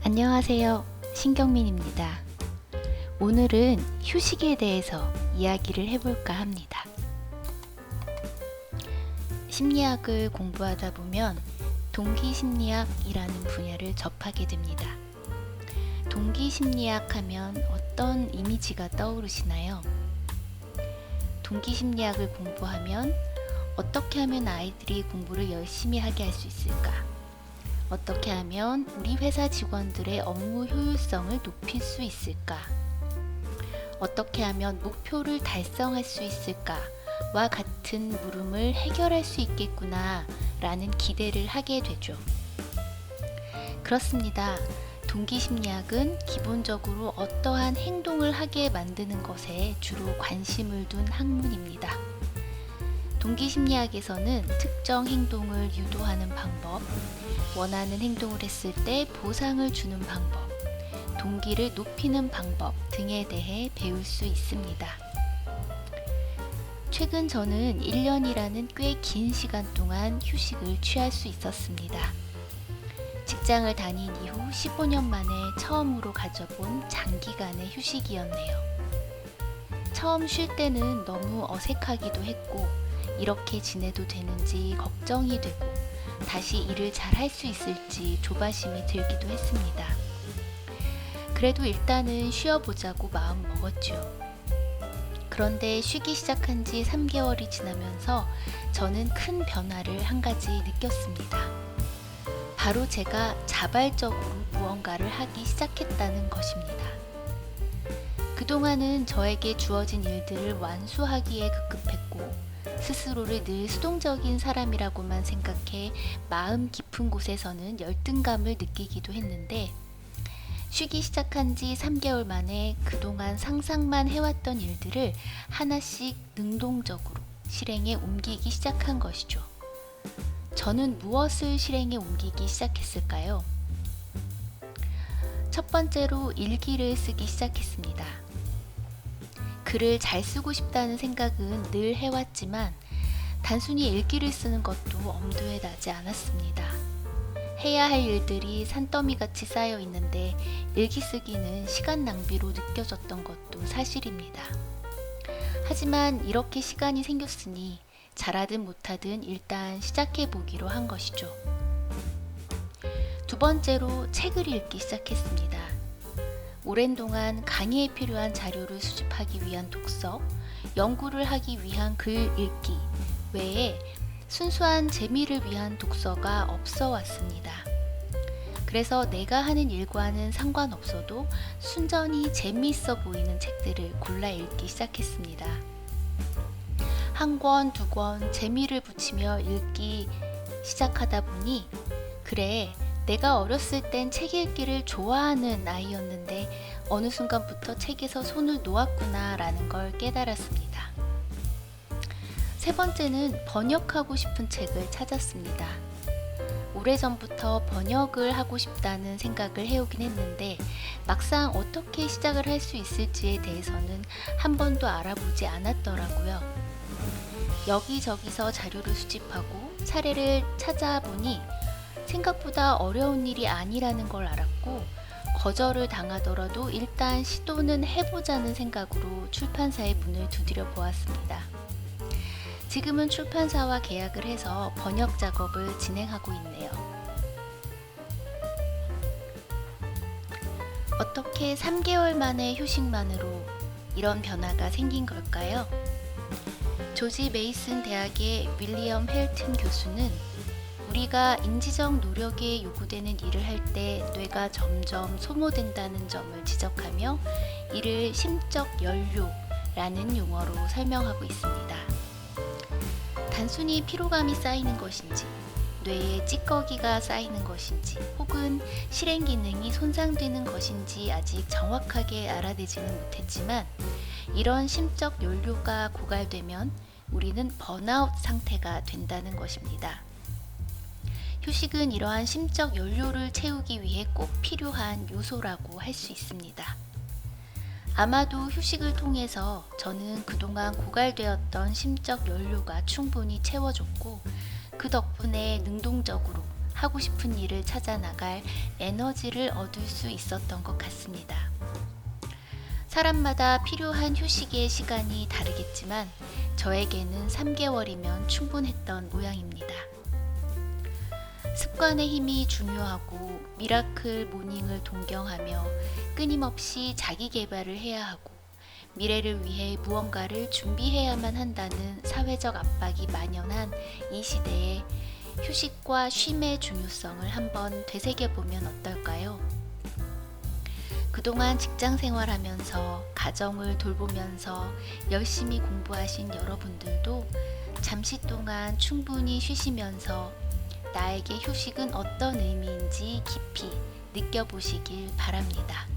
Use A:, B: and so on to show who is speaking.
A: 안녕하세요. 신경민입니다. 오늘은 휴식에 대해서 이야기를 해볼까 합니다. 심리학을 공부하다 보면 동기심리학이라는 분야를 접하게 됩니다. 동기심리학 하면 어떤 이미지가 떠오르시나요? 동기심리학을 공부하면 어떻게 하면 아이들이 공부를 열심히 하게 할 수 있을까? 어떻게 하면 우리 회사 직원들의 업무 효율성을 높일 수 있을까? 어떻게 하면 목표를 달성할 수 있을까와 같은 물음을 해결할 수 있겠구나 라는 기대를 하게 되죠. 그렇습니다. 동기심리학은 기본적으로 어떠한 행동을 하게 만드는 것에 주로 관심을 둔 학문입니다. 동기심리학에서는 특정 행동을 유도하는 방법, 원하는 행동을 했을 때 보상을 주는 방법, 동기를 높이는 방법 등에 대해 배울 수 있습니다. 최근 저는 1년이라는 꽤 긴 시간 동안 휴식을 취할 수 있었습니다. 직장을 다닌 이후 15년 만에 처음으로 가져본 장기간의 휴식이었네요. 처음 쉴 때는 너무 어색하기도 했고 이렇게 지내도 되는지 걱정이 되고 다시 일을 잘 할 수 있을지 조바심이 들기도 했습니다. 그래도 일단은 쉬어보자고 마음 먹었죠. 그런데 쉬기 시작한 지 3개월이 지나면서 저는 큰 변화를 한 가지 느꼈습니다. 바로 제가 자발적으로 무언가를 하기 시작했다는 것입니다. 그동안은 저에게 주어진 일들을 완수하기에 급급했고 스스로를 늘 수동적인 사람이라고만 생각해 마음 깊은 곳에서는 열등감을 느끼기도 했는데 쉬기 시작한 지 3개월 만에 그동안 상상만 해왔던 일들을 하나씩 능동적으로 실행에 옮기기 시작한 것이죠. 저는 무엇을 실행에 옮기기 시작했을까요? 첫 번째로 일기를 쓰기 시작했습니다. 글을 잘 쓰고 싶다는 생각은 늘 해왔지만 단순히 일기를 쓰는 것도 엄두에 나지 않았습니다. 해야 할 일들이 산더미같이 쌓여 있는데 일기 쓰기는 시간 낭비로 느껴졌던 것도 사실입니다. 하지만 이렇게 시간이 생겼으니 잘하든 못하든 일단 시작해보기로 한 것이죠. 두 번째로 책을 읽기 시작했습니다. 오랜 동안 강의에 필요한 자료를 수집하기 위한 독서, 연구를 하기 위한 글 읽기 외에 순수한 재미를 위한 독서가 없어 왔습니다. 그래서 내가 하는 일과는 상관없어도 순전히 재미있어 보이는 책들을 골라 읽기 시작했습니다. 한 권, 두 권 재미를 붙이며 읽기 시작하다 보니 그래, 내가 어렸을 땐 책 읽기를 좋아하는 아이였는데 어느 순간부터 책에서 손을 놓았구나 라는 걸 깨달았습니다. 세 번째는 번역하고 싶은 책을 찾았습니다. 오래전부터 번역을 하고 싶다는 생각을 해오긴 했는데 막상 어떻게 시작을 할 수 있을지에 대해서는 한 번도 알아보지 않았더라고요. 여기저기서 자료를 수집하고 사례를 찾아보니 생각보다 어려운 일이 아니라는 걸 알았고 거절을 당하더라도 일단 시도는 해보자는 생각으로 출판사의 문을 두드려 보았습니다. 지금은 출판사와 계약을 해서 번역 작업을 진행하고 있네요. 어떻게 3개월 만의 휴식만으로 이런 변화가 생긴 걸까요? 조지 메이슨 대학의 윌리엄 헬튼 교수는 우리가 인지적 노력에 요구되는 일을 할 때 뇌가 점점 소모된다는 점을 지적하며 이를 심적 연료라는 용어로 설명하고 있습니다. 단순히 피로감이 쌓이는 것인지, 뇌에 찌꺼기가 쌓이는 것인지, 혹은 실행 기능이 손상되는 것인지 아직 정확하게 알아내지는 못했지만 이런 심적 연료가 고갈되면 우리는 번아웃 상태가 된다는 것입니다. 휴식은 이러한 심적 연료를 채우기 위해 꼭 필요한 요소라고 할 수 있습니다. 아마도 휴식을 통해서 저는 그동안 고갈되었던 심적 연료가 충분히 채워졌고 그 덕분에 능동적으로 하고 싶은 일을 찾아 나갈 에너지를 얻을 수 있었던 것 같습니다. 사람마다 필요한 휴식의 시간이 다르겠지만 저에게는 3개월이면 충분했던 모양입니다. 습관의 힘이 중요하고 미라클 모닝을 동경하며 끊임없이 자기 개발을 해야 하고 미래를 위해 무언가를 준비해야만 한다는 사회적 압박이 만연한 이 시대에 휴식과 쉼의 중요성을 한번 되새겨보면 어떨까요? 그동안 직장 생활하면서 가정을 돌보면서 열심히 공부하신 여러분들도 잠시 동안 충분히 쉬시면서 나에게 휴식은 어떤 의미인지 깊이 느껴보시길 바랍니다.